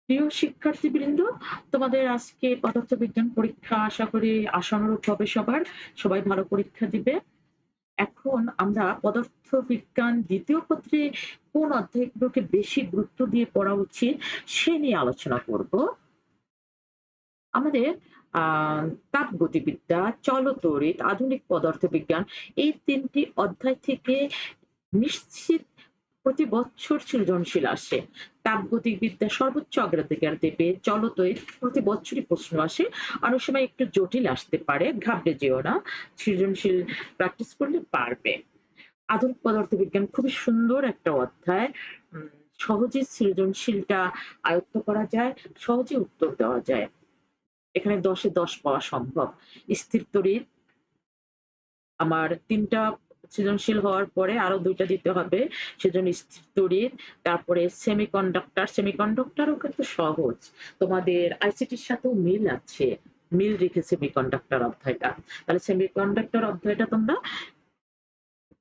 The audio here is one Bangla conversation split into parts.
প্রিয় শিক্ষার্থীবৃন্দ, তোমাদের আজকে পদার্থবিজ্ঞান পরীক্ষা আশা করি আশানুরূপ হবে সবার। সবাই ভালো পরীক্ষা দিবে। এখন আমরা পদার্থবিজ্ঞান ২য় পত্রে কোন অধ্যায়গুলোকে বেশি গুরুত্ব দিয়ে পড়া উচিত সে নিয়ে আলোচনা করব। আমাদের তাপগতিবিদ্যা, চলতড়িৎ, আধুনিক পদার্থবিজ্ঞান এই ৩টি অধ্যায় থেকে নিশ্চিত প্রতি বছর সৃজনশীল আসে। তাপগতিবিদ্যা সর্বোচ্চ অগ্রাধিকার দেবে, চলতড়িৎ প্রতি বছরই প্রশ্ন আসে, অনেক সময় একটু জটিল আসতে পারে, ঘাবড়ে যেও না, সৃজনশীল প্র্যাকটিস করলে পারবে। আধুনিক পদার্থবিজ্ঞান খুবই সুন্দর একটা অধ্যায়, সহজে সৃজনশীলটা আয়ত্ত করা যায়, সহজে উত্তর দেওয়া যায়। এখানে 10-এ 10 পাওয়া সম্ভব। স্থির তড়িৎ আমার ৩টা সৃজনশীল হওয়ার পরে আরো ২টা দিতে হবে, সেজন্য স্থির তড়িৎ। তারপরে সেমিকন্ডাক্টর, সেমিকন্ডাক্টরও কিন্তু সহজ, তোমাদের আইসিটির সাথেও মিল আছে, মিল রেখে সেমিকন্ডাক্টর অধ্যায়টা। তাহলে সেমিকন্ডাক্টর অধ্যায়টা তোমরা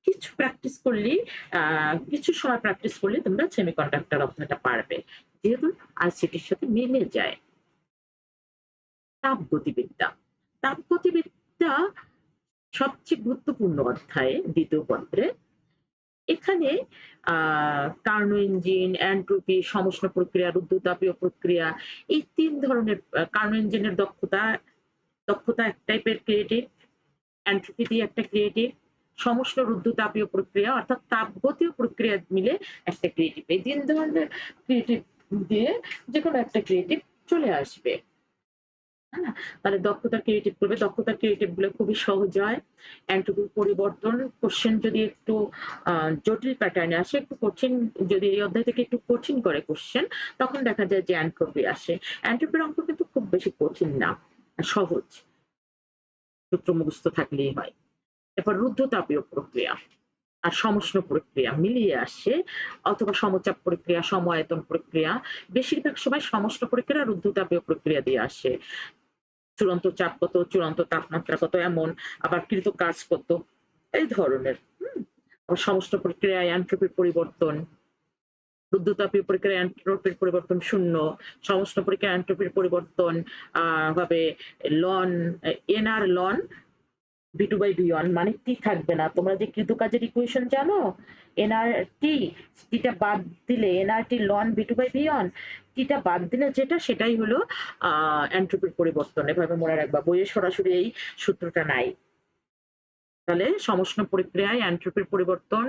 কিছু প্র্যাকটিস করলেই, কিছু সময় প্র্যাকটিস করলে তোমরা সেমিকন্ডাক্টর অধ্যায়টা পারবে, যেহেতু আইসিটির সাথে মিলে যায়। তাপগতিবিদ্যা, তাপগতিবিদ্যা সবচেয়ে গুরুত্বপূর্ণ অধ্যায় ২য় পত্রে। এখানে কার্নো ইঞ্জিন, এন্ট্রপি, সমষ্ণ প্রক্রিয়া, রুদ্ধতাপীয় প্রক্রিয়া, এই ৩ ধরনের। কার্নো ইঞ্জিনের দক্ষতা দক্ষতা এক টাইপের ক্রিয়েটিভ, এন্ট্রপি দিয়ে একটা ক্রিয়েটিভ, সমষ্ণ রুদ্ধতাপীয় প্রক্রিয়া অর্থাৎ তাপগতীয় প্রক্রিয়া মিলে একটা ক্রিয়েটিভ। এই ৩ ধরনের ক্রিয়েটিভ দিয়ে যেকোনো একটা ক্রিয়েটিভ চলে আসবে। হ্যাঁ, তাহলে দক্ষতা ক্রিয়েটিভ করবে, দক্ষতা ক্রিয়েটিভ গুলো খুবই সহজ হয়। এন্ট্রপির পরিবর্তন, কোশ্চেন যদি একটু জটিল প্যাটার্নে আসে, একটু কঠিন, যদি এই অধ্যায় থেকে একটু কঠিন করে কোশ্চেন, তখন দেখা যায় যে এন্ট্রপি আসে। এন্ট্রপির অঙ্ক কিন্তু খুব বেশি কঠিন না, সহজ, সূত্র মুখস্থ থাকলেই হয়। এরপর রুদ্ধতাপীয় প্রক্রিয়া আর সমষ্ণ প্রক্রিয়া মিলিয়ে আসে, অথবা সমচাপ প্রক্রিয়া, সমায়তন প্রক্রিয়া। বেশিরভাগ সময় সমষ্ণ প্রক্রিয়া আর রুদ্ধতাপীয় প্রক্রিয়া দিয়ে আসে। চূড়ান্ত চাপ কত, চূড়ান্ত তাপমাত্রা কত, এমন, আবার কৃত কাজ কত, এই ধরনের। আবার সমস্ত প্রক্রিয়ায় এন্ট্রপির পরিবর্তন, রুদ্ধতাপীয় প্রক্রিয়ায় এন্ট্রপির পরিবর্তন 0, সমষ্ণ প্রক্রিয়ায় এন্ট্রপির পরিবর্তন হবে লন, এনআর লন V2/V1, মানে টি থাকবে না। তোমরা যে কৃত কাজের ইকুয়েশন জানো, এনআরটি, টিটা বাদ দিলে এনআরটি লন V2/V1, টিটা বাদ দিলে যেটা, সেটাই হলো এন্ট্রপির পরিবর্তন। এভাবে মনে রাখবা, বইয়ে সরাসরি এই সূত্রটা নাই। তাহলে সমষ্ণ প্রক্রিয়ায় এন্ট্রপির পরিবর্তন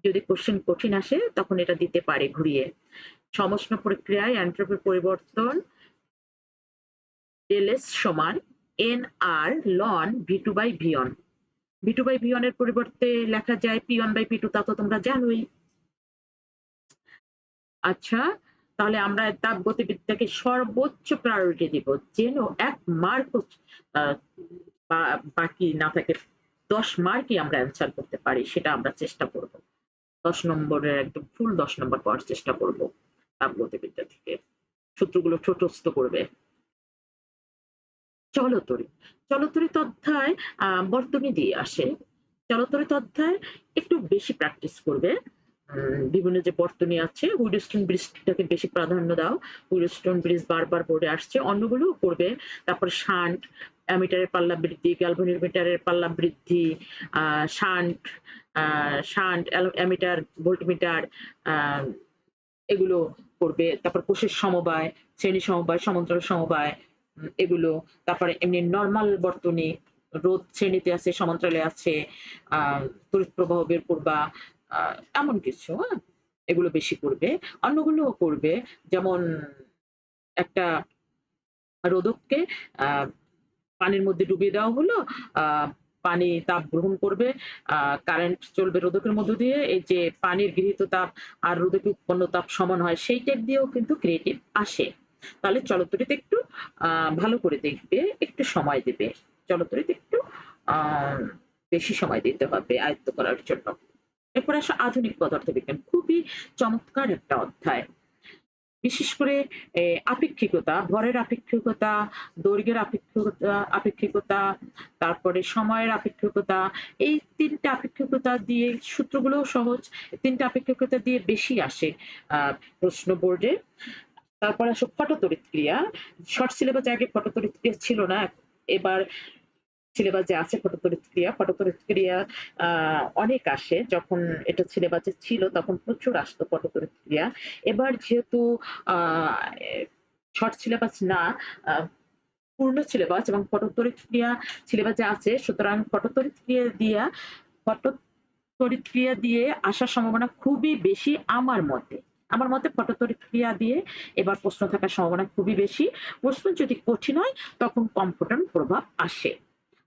যদি কোশ্চেন কঠিন আসে তখন এটা দিতে পারে ঘুরিয়ে। সমষ্ণ প্রক্রিয়ায় এন্ট্রপির পরিবর্তন ΔS সমান এনআর লন V2/V1। V2/V1 এর পরিবর্তে লেখা যায় P1/P2, তা তো তোমরা জানোই। আচ্ছা, তাহলে আমরা তাপগতিবিদ্যাকে সর্বোচ্চ প্রায়োরিটি দিব, যেন 1 মার্ক বাকি না থাকে, 10 মার্কই আমরা অ্যান্সার করতে পারি, সেটা আমরা চেষ্টা করব। 10 নম্বরের একদম ফুল 10 নম্বর পাওয়ার চেষ্টা করব তাপগতিবিদ্যা থেকে। সূত্রগুলো ঠোঁটস্থ করবে। চলতড়িৎ, চলতড়িৎ অধ্যায় বর্তনী দিয়ে আসে। চলতড়িৎ অধ্যায় একটু বেশি প্র্যাকটিস করবে। বিভিন্ন যে বর্তনী আছে, হুইটস্টোন ব্রিজটাকে বেশি প্রাধান্য দাও। হুইটস্টোন ব্রিজ বারবার বোর্ডে আসছে, অন্যগুলোও করবে। তারপর শান্ট, অ্যামিটারের পাল্লা বৃদ্ধি, গ্যালভানোমিটারের পাল্লা বৃদ্ধি, শান্ট, শান্ট অ্যামিটার, ভোল্টমিটার, এগুলো করবে। তারপর কোষের সমবায়, শ্রেণী সমবায়, সমান্তরাল সমবায়, এগুলো। তারপরে এমনি নরমাল বর্তনী, রোধ শ্রেণীতে আছে, সমান্তরালে আছে, তড়িৎ প্রবাহ বের করবা, এমন কিছু। এগুলো বেশি করবে। অন্যগুলোও করবে, যেমন একটা রোধককে পানির মধ্যে ডুবিয়ে দেওয়া হলো, পানি তাপ গ্রহণ করবে, কারেন্ট চলবে রোধকের মধ্য দিয়ে, এই যে পানির গৃহীত তাপ আর রোধকে উৎপন্ন তাপ সমান হয়, সেই টাইপ দিয়েও কিন্তু ক্রিয়েটিভ আসে। তাহলে চলতড়িৎ একটু ভালো করে দেখবে, একটু সময় দেবে। চলতড়িৎ একটু বেশি সময় দিতে হবে আয়ত্ত করার জন্য। এরপর আসো আধুনিক পদার্থবিজ্ঞান, খুবই চমৎকার একটা অধ্যায়। বিশেষ করে আপেক্ষিকতা, ভরের আপেক্ষিকতা, দৈর্ঘ্যের আপেক্ষিকতা, তারপরে সময়ের আপেক্ষিকতা, এই ৩টা আপেক্ষিকতা দিয়ে সূত্রগুলোও সহজ। ৩টা আপেক্ষিকতা দিয়ে বেশি আসে প্রশ্ন বোর্ডে। তারপর আসো ফটোতড়িৎ ক্রিয়া। শর্ট সিলেবাসে আগে ফটোতড়িৎ ক্রিয়া ছিল না, এবার সিলেবাসে আছে ফটোতড়িৎ ক্রিয়া। ফটোতড়িৎ ক্রিয়া অনেক আসে, যখন এটা সিলেবাসে ছিল তখন প্রচুর আসতো ফটোতড়িৎ ক্রিয়া। এবার যেহেতু শর্ট সিলেবাস না, পূর্ণ সিলেবাস এবং ফটোতড়িৎ ক্রিয়া সিলেবাসে আছে, সুতরাং ফটোতড়িৎ ক্রিয়া দিয়ে আসার সম্ভাবনা খুবই বেশি আমার মতে। আমার মতে ফটোতড়িৎ ক্রিয়া দিয়ে এবার প্রশ্ন থাকার সম্ভাবনা খুবই বেশি। প্রশ্ন যদি কঠিন হয় তখন কম্পিউটার প্রভাব আসে,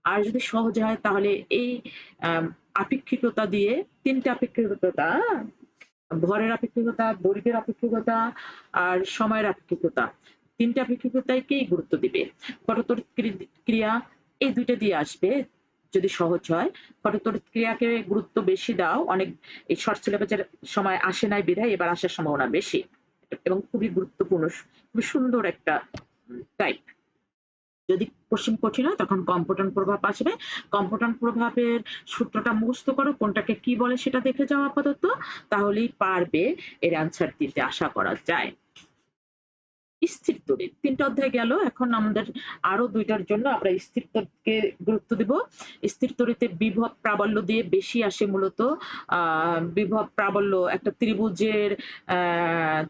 আর যদি সহজ হয় তাহলে এই আপেক্ষিকতা দিয়ে, তিনটা আপেক্ষিকতা, ভরের আপেক্ষিকতা, দৈর্ঘ্যের আপেক্ষিকতা আর সময়ের আপেক্ষিকতা, তিনটা আপেক্ষিকতাকেই গুরুত্ব দিবে। ফটোতড়িৎ ক্রিয়া এই দুইটা দিয়ে আসবে যদি সহজ হয়। ফটোতড়িৎ ক্রিয়াকে গুরুত্ব বেশি দাও, অনেক এই শর্ট সিলেবাসের সময় আসে নাই বিধায় এবার আসার সম্ভাবনা বেশি, এবং খুবই গুরুত্বপূর্ণ, খুবই সুন্দর একটা টাইপ। যদি কোশ্চেন কঠিন হয় তখন কম্পোনেন্ট প্রভাব আসবে। কম্পোনেন্ট প্রভাবের সূত্রটা মুখস্থ করো, কোনটাকে কি বলে সেটা দেখে যাও আপাতত, তাহলেই পারবে এর অ্যান্সার দিতে, আশা করা যায়। স্থির তড়িৎ, ৩টা অধ্যায় গেল, এখন আমাদের আরো ২টার জন্য আমরা স্থির তড়িৎকে গুরুত্ব দিব। স্থির তড়িতে বিভব প্রাবল্য দিয়ে বেশি আসে মূলত। বিভব প্রাবল্য একটা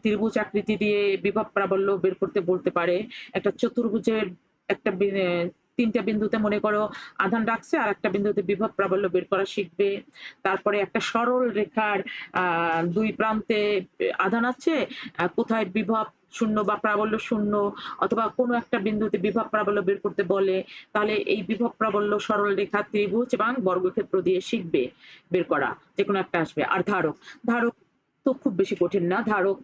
ত্রিভুজ আকৃতি দিয়ে বিভব প্রাবল্য বের করতে বলতে পারে। একটা চতুর্ভুজের একটা ৩টা বিন্দুতে মনে করো আধান রাখছে, আর একটা বিন্দুতে বিভব প্রাবল্য বের করা শিখবে। তারপরে একটা সরল রেখার ২ প্রান্তে আধান আছে, কোথায় বিভব শূন্য বা প্রাবল্য শূন্য, অথবা কোনো একটা বিন্দুতে বিভব প্রাবল্য বের করতে বলে, তাহলে এই বিভব প্রাবল্য সরল রেখা, ত্রিভুজ এবং বর্গক্ষেত্র দিয়ে শিখবে বের করা, যে কোনো একটা আসবে। আর ধারক, ধারক তো খুব বেশি কঠিন না, ধারক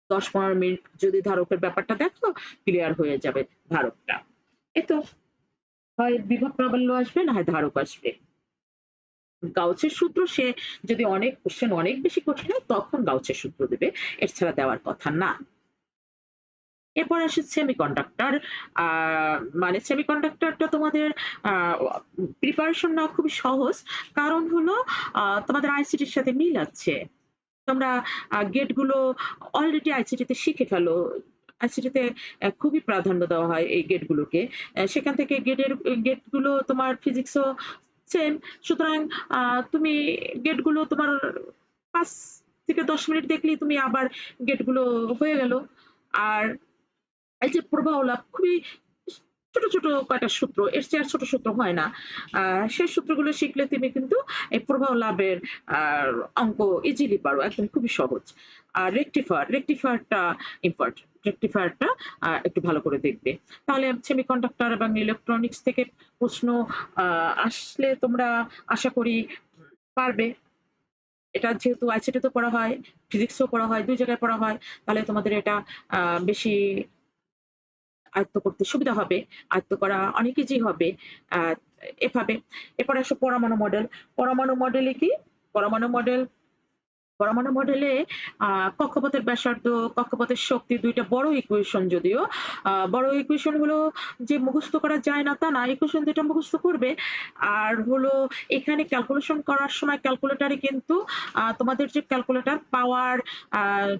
১০-১৫ মিনিট যদি ধারকের ব্যাপারটা দেখো ক্লিয়ার হয়ে যাবে ধারকটা। এই তো, হয় বিভব প্রাবল্য আসবে না হয় ধারক আসবে। গাউসের সূত্র, সে যদি অনেক কোশ্চেন অনেক বেশি কঠিন হয় তখন গাউসের সূত্র দেবে, এছাড়া দেওয়ার কথা না। এরপর আসে সেমিকন্ডাক্টর। মানে সেমিকন্ডাক্টরটা তোমাদের প্রিপারেশন নেওয়া খুবই সহজ, কারণ হলো তোমাদের আইসিটির সাথে মিল আছে। তোমরা গেটগুলো অলরেডি আইসিটিতে শিখে ফেলো। আইসিটিতে খুবই প্রাধান্য দেওয়া হয় এই গেটগুলোকে। সেখান থেকে গেটগুলো তোমার ফিজিক্সও সেম, সুতরাং তুমি গেটগুলো তোমার ৫ থেকে ১০ মিনিট দেখলেই তুমি আবার গেটগুলো হয়ে গেল। আর এই যে প্রবাহ লাভ, খুবই ছোট ছোট কয়টা সূত্র, এর চেয়ে আর ছোট সূত্র হয় না। সেই সূত্রগুলো শিখলে তুমি কিন্তু এই প্রবাহ লাভের অঙ্ক ইজিলি পারো, একদম খুবই সহজ। আর রেকটিফায়ারটা ইম্পর্টেন্ট, রেকটিফায়ারটা একটু ভালো করে দেখবে, তাহলে সেমিকন্ডাক্টর এবং ইলেকট্রনিক্স থেকে প্রশ্ন আসলে তোমরা আশা করি পারবে। এটা যেহেতু আইসিটিতেও পড়া হয়, ফিজিক্সেও পড়া হয়, ২ জায়গায় পড়া হয়, তাহলে তোমাদের এটা বেশি আয়ত্ত করতে সুবিধা হবে, আয়ত্ত করা অনেক ইজি হবে। আহ এভাবে। এরপর আসো পরমাণু মডেল। পরমাণু মডেলে কি, পরমাণু মডেল, পরমাণু মডেলে কক্ষপথের ব্যাসার্ধ, কক্ষপথের শক্তি, ২টা বড় ইকুয়েশন, যদিও বড় ইকুয়েশন গুলো যে মুখস্থ করা যায় না তা না, ইকুয়েশন ২টা মুখস্থ করবে। আর হলো এখানে ক্যালকুলেশন করার সময় ক্যালকুলেটারে কিন্তু তোমাদের যে ক্যালকুলেটার পাওয়ার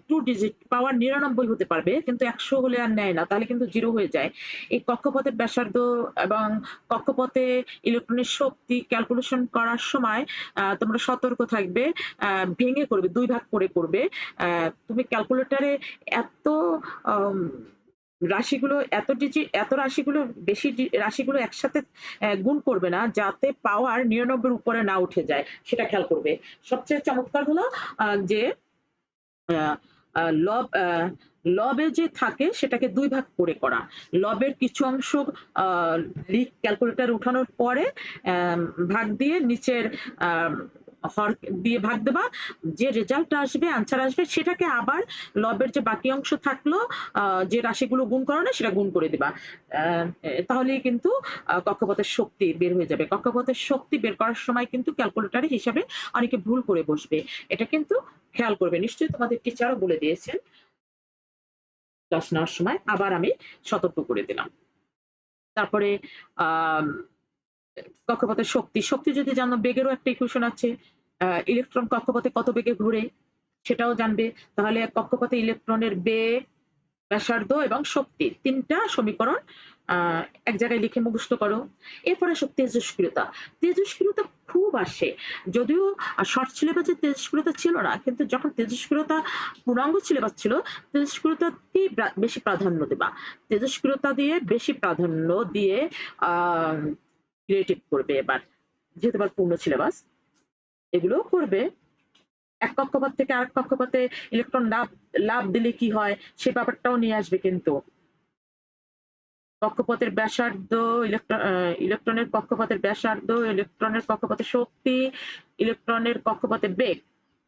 2 ডিজিট, পাওয়ার ৯৯ হতে পারবে, কিন্তু ১০০ হলে আর নেয় না, তাহলে কিন্তু 0 হয়ে যায়। এই কক্ষপথের ব্যাসার্ধ এবং কক্ষপথে ইলেকট্রনের শক্তি ক্যালকুলেশন করার সময় তোমরা সতর্ক থাকবে, ভেঙে করবে, ২ ভাগ করে করবে। তুমি ক্যালকুলেটরে এত রাশিগুলো, এত রাশিগুলো, বেশি রাশিগুলো একসাথে গুণ করবে না, যাতে পাওয়ার ৯৯ উপরে না উঠে যায়, সেটা খেয়াল করবে। সবচেয়ে চমৎকার হলো যে লব, লবে যে থাকে সেটাকে ২ ভাগ করে করা। লবের কিছু অংশ ক্যালকুলেটর উঠানোর পরে ভাগ দিয়ে নিচের হর দিয়ে ভাগ দেবা, যে রেজাল্ট আসবে, আনসার আসবে, সেটাকে আবার লবের যে বাকি অংশ থাকলো, যে রাশিগুলো গুণ করা না সেটা গুণ করে দিবা। তাহলেই কিন্তু কক্ষপথের শক্তি বের হয়ে যাবে। কক্ষপথের শক্তি বের করার সময় কিন্তু ক্যালকুলেটরের হিসাবে অনেকে ভুল করে বসবে, এটা কিন্তু খেয়াল করবে। নিশ্চয়ই তোমাদের টিচারও বলে দিয়েছেন ক্লাস নেওয়ার সময়, আবার আমি সতর্ক করে দিলাম। তারপরে আহ কক্ষপথের শক্তি, শক্তি যদি জানো, বেগেরও একটা ইকুয়েশন আছে। ইলেকট্রন কক্ষপথে কত বেগে ঘুরে সেটাও জানবে, তাহলে কক্ষপথে ইলেকট্রনের বেগ ব্যাসার্ধ এবং শক্তি তিনটা সমীকরণ এক জায়গায় লিখে মুখস্থ করো। এরপর আসো তেজস্ক্রিয়তা। তেজস্ক্রিয়তা খুব আসে, যদিও শর্ট সিলেবাসে তেজস্ক্রিয়তা ছিল না, কিন্তু যখন তেজস্ক্রিয়তা পূর্ণাঙ্গ সিলেবাস ছিল তেজস্ক্রিয়তাকেই বেশি প্রাধান্য দেবা। তেজস্ক্রিয়তা দিয়ে বেশি প্রাধান্য দিয়ে ক্রিয়েটিভ করবে এবার, যেহেতু এবার পূর্ণ সিলেবাস এগুলো করবে। এক কক্ষপথ থেকে আরেক কক্ষপথে ইলেকট্রন লাভ লাভ দিলে কি হয় সে ব্যাপারটাও নিয়ে আসবে। কিন্তু কক্ষপথের ব্যাসার্ধ, ইলেকট্রনের কক্ষপথের ব্যাসার্ধ, ইলেকট্রনের কক্ষপথের শক্তি, ইলেকট্রনের কক্ষপথের বেগ,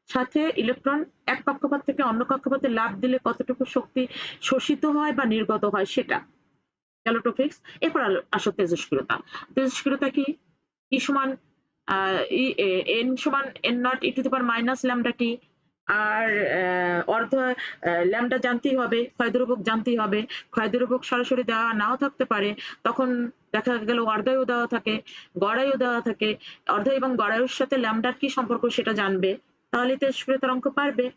সাথে ইলেকট্রন এক কক্ষপথ থেকে অন্য কক্ষপথে লাভ দিলে কতটুকু শক্তি শোষিত হয় বা নির্গত হয় সেটা গেল টপিক্স। এরপর আসো তেজস্ক্রিয়তা। তেজস্ক্রিয়তা কি? ই সমান এন সমান N not E to the power minus lambda T. আর অর্ধ ল্যামডা জানতেই হবে, ক্ষয় দ্রবক জানতেই হবে। ক্ষয় দ্রবক সরাসরি দেওয়া নাও থাকতে পারে, তখন দেখা গেল অর্ধায়ু দেওয়া থাকে, গড়ায়ু দেওয়া থাকে। অর্ধ এবং গড়ায়ুর সাথে ল্যামডার কি সম্পর্ক সেটা জানবে, তাহলে তেজস্ক্রিয়তার অঙ্ক পারবে।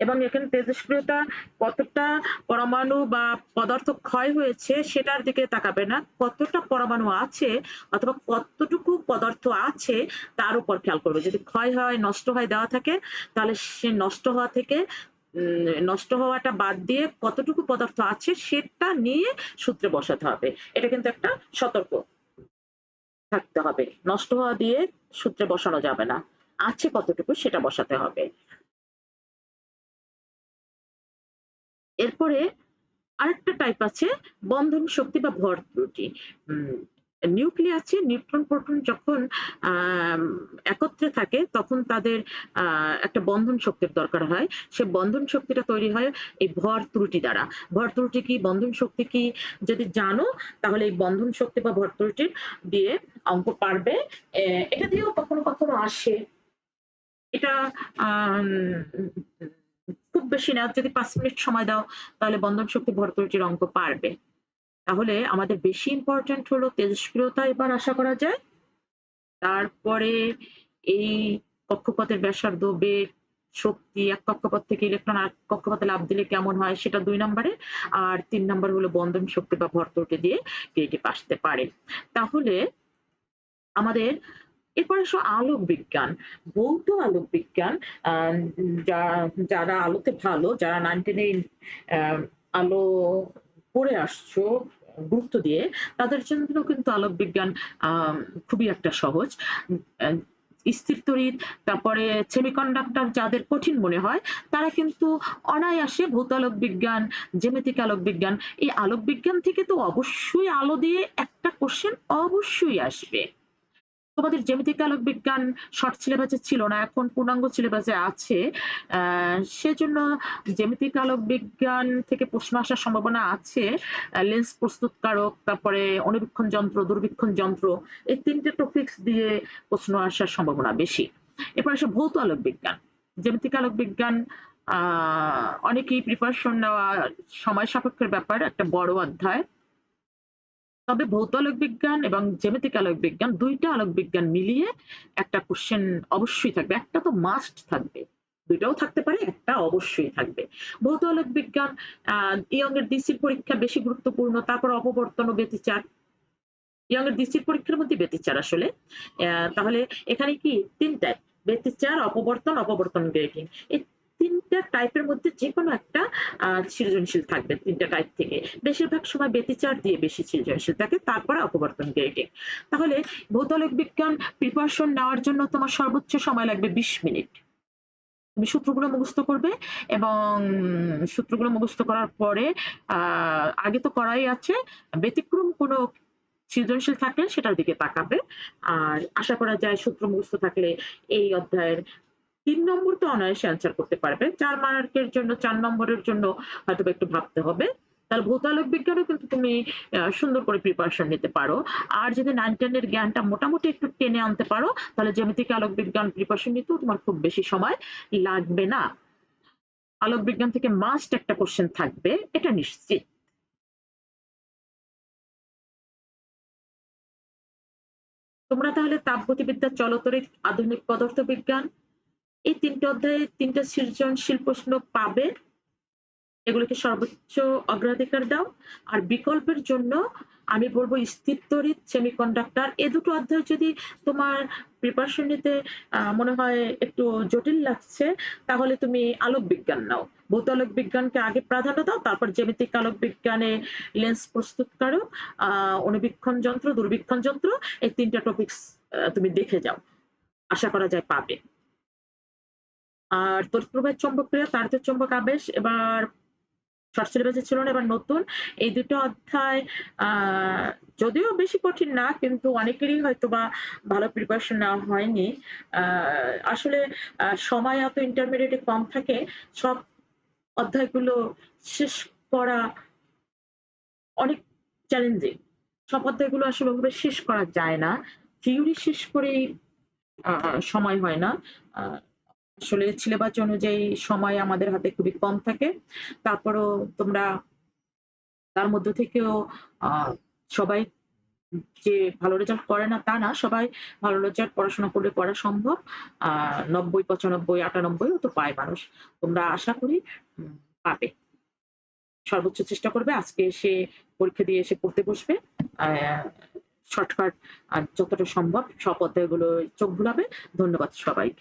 এবং এখানে তেজস্ক্রিয়তা কতটা পরমাণু বা পদার্থ ক্ষয় হয়েছে সেটার দিকে তাকাবে না, কতটা পরমাণু আছে অথবা কতটুকু পদার্থ আছে তার উপর খেয়াল করবে। যদি ক্ষয় হয়, নষ্ট হয় দেওয়া থাকে, তাহলে সে নষ্ট হওয়া থেকে নষ্ট হওয়াটা বাদ দিয়ে কতটুকু পদার্থ আছে সেটা নিয়ে সূত্রে বসাতে হবে। এটা কিন্তু একটা সতর্ক থাকতে হবে, নষ্ট হওয়া দিয়ে সূত্রে বসানো যাবে না, আছে কতটুকু সেটা বসাতে হবে। এরপরে আরেকটা টাইপ আছে বন্ধন শক্তি বা ভর ত্রুটি। নিউক্লিয়াসে নিউট্রন প্রোটন যখন একত্রে থাকে তখন তাদের একটা বন্ধন শক্তির দরকার হয়। সে বন্ধন শক্তিটা তৈরি হয় এই ভর ত্রুটি দ্বারা। ভর ত্রুটি কি, বন্ধন শক্তি কি যদি জানো তাহলে এই বন্ধন শক্তি বা ভর ত্রুটি দিয়ে অঙ্ক পারবে। এটা দিয়েও কখনো কখনো আসে। এটা খুব বেশি না, যদি 5 মিনিট সময় দাও তাহলে বন্ধন শক্তি ভর ত্রুটির অঙ্ক পারবে। তাহলে আমাদের বেশি ইম্পর্টেন্ট হলো তেজস্ক্রিয়তা এবার আশা করা যায়। তারপরে এই কক্ষপথের ব্যাসার্ধ, বেগ, শক্তি, এক কক্ষপথ থেকে ইলেকট্রন আর কক্ষপথে লাভ দিলে কেমন হয় সেটা 2 নম্বরে। আর 3 নম্বর হলো বন্ধন শক্তি বা ভর ত্রুটি দিয়ে ক্রিয়েটিভ আসতে পারে। তাহলে আমাদের এরপর আসো আলোক বিজ্ঞান, ভৌত আলোক বিজ্ঞান। যারা আলোতে ভালো, যারা 9, 10 আলো পড়ে আসছো গুরুত্ব দিয়ে, তাদের জন্য কিন্তু আলোক বিজ্ঞান খুবই একটা সহজ। স্থির তড়িৎ, তারপরে সেমিকন্ডাক্টর যাদের কঠিন মনে হয় তারা কিন্তু অনায়াসে ভৌত আলোক বিজ্ঞান, জ্যামিতিক আলোক বিজ্ঞান, এই আলোক বিজ্ঞান থেকে তো অবশ্যই আলো দিয়ে একটা কোশ্চেন অবশ্যই আসবে। তোমাদের জ্যামিতিক আলোক বিজ্ঞান শর্ট সিলেবাসে ছিল না, এখন পূর্ণাঙ্গ সিলেবাসে আছে। সেজন্য জ্যামিতিক আলোক বিজ্ঞান থেকে প্রশ্ন আসার সম্ভাবনা আছে। লেন্স প্রস্তুতকারক, তারপরে অনুবীক্ষণ যন্ত্র, দূরবীক্ষণ যন্ত্র, এই 3টে টপিকস দিয়ে প্রশ্ন আসার সম্ভাবনা বেশি। এরপর আসে ভৌত আলোক বিজ্ঞান। জ্যামিতিক আলোক বিজ্ঞান অনেকেই প্রিপারেশন নেওয়া সময় সাপেক্ষের ব্যাপার, একটা বড় অধ্যায়। তবে ভৌত আলোক বিজ্ঞান এবং জ্যামিতিক আলোক বিজ্ঞান, দুইটা আলোক বিজ্ঞান মিলিয়ে একটা কোশ্চেন অবশ্যই থাকবে, একটা তো মাস্ট থাকবে, দুইটাও থাকতে পারে, একটা অবশ্যই থাকবে। ভৌত আলোক বিজ্ঞান ইয়ং এর ডিসির পরীক্ষা বেশি গুরুত্বপূর্ণ, তারপর অপবর্তন ও ব্যতিচার। ইয়ং এর ডিসির পরীক্ষার মধ্যে ব্যতিচার আসলে। তাহলে এখানে কি 3টায় ব্যতিচার, অপবর্তন, অপবর্তন গ্রেডিং, এই 3টা টাইপের মধ্যে যে কোনো একটা সৃজনশীল থাকবে। 3টা টাইপ থেকে বেশিরভাগ সময় ব্যতিচার দিয়ে বেশি সৃজনশীল থাকে, তারপরে অপবর্তন গ্রেডিং। তাহলে ভৌত আলোক বিজ্ঞান প্রিপারেশন নেওয়ার জন্য তোমার সর্বোচ্চ সময় লাগবে 20 মিনিট। তুমি সূত্রগুলো মুখস্থ করবে এবং সূত্রগুলো মুখস্থ করার পরে আগে তো করাই আছে, ব্যতিক্রম কোনো সৃজনশীল থাকলে সেটার দিকে তাকাবে। আর আশা করা যায় সূত্র মুখস্থ থাকলে এই অধ্যায়ের 3 নম্বর তো অনায়াসে অ্যান্সার করতে পারবে। 4 মার্কের জন্য 4 নম্বরের জন্য হয়তো একটু ভাবতে হবে। তাহলে ভৌত আলোক বিজ্ঞানও কিন্তু তুমি সুন্দর করে প্রিপারেশন নিতে পারো। আর যদি 9, 10 এর জ্ঞানটা মোটামুটি একটু টেনে আনতে পারো তাহলে জ্যামিতিক আলোক বিজ্ঞান প্রিপারেশন নিতেও তোমার খুব বেশি সময় লাগবে না। আলোক বিজ্ঞান থেকে মাস্ট একটা কোশ্চেন থাকবে, এটা নিশ্চিত। তোমরা তাহলে তাপগতিবিদ্যা, চলতরিৎ, আধুনিক পদার্থবিজ্ঞান এই 3টে অধ্যায়ে 3টা সৃজনশীল প্রশ্ন পাবে। এগুলোকে সর্বোচ্চ অগ্রাধিকার দাও। আর বিকল্পের জন্য আমি বলবো স্থিরতড়িৎ, সেমিকন্ডাক্টর, এ দুটো অধ্যায় যদি তোমার প্রিপারেশন নিতে মনে হয় একটু জটিল লাগছে, তাহলে তুমি আলোক বিজ্ঞান নাও। ভৌত আলোক বিজ্ঞানকে আগে প্রাধান্য দাও, তারপর জ্যামিতিক আলোক বিজ্ঞানে লেন্স প্রস্তুতকারক, অনুবীক্ষণ যন্ত্র, দূরবীক্ষণ যন্ত্র, এই 3টা টপিকস তুমি দেখে যাও, আশা করা যায় পাবে। আর তড়িৎপ্রবাহের চৌম্বকক্রিয়া, তাড়িৎ চৌম্বক আবেশ এবার শর্ট সিলেবাসে ছিল না, এবার নতুন। এই দুটো অধ্যায় যদিও বেশি কঠিন না, কিন্তু অনেকেরই হয়তো বা ভালো প্রিপারেশন নেওয়া হয়নি। আসলে সময় এত ইন্টারমিডিয়েটে কম থাকে, সব অধ্যায়গুলো শেষ করা অনেক চ্যালেঞ্জিং। সব অধ্যায়গুলো আসলে ওভাবে শেষ করা যায় না, থিওরি শেষ করেই সময় হয় না। আসলে সিলেবাস অনুযায়ী সময় আমাদের হাতে খুবই কম থাকে। তারপরও তোমরা তার মধ্য থেকেও সবাই যে ভালো রেজাল্ট করে না তা না, সবাই ভালো রেজাল্ট পড়াশোনা করলে করা সম্ভব। 90, 95, 98 তো পায় মানুষ। তোমরা আশা করি পাবে। সর্বোচ্চ চেষ্টা করবে, আজকে এসে পরীক্ষা দিয়ে এসে পড়তে বসবে। শর্টকাট যতটা সম্ভব সব অধ্যায়গুলো চোখ বুলাবে। ধন্যবাদ সবাইকে।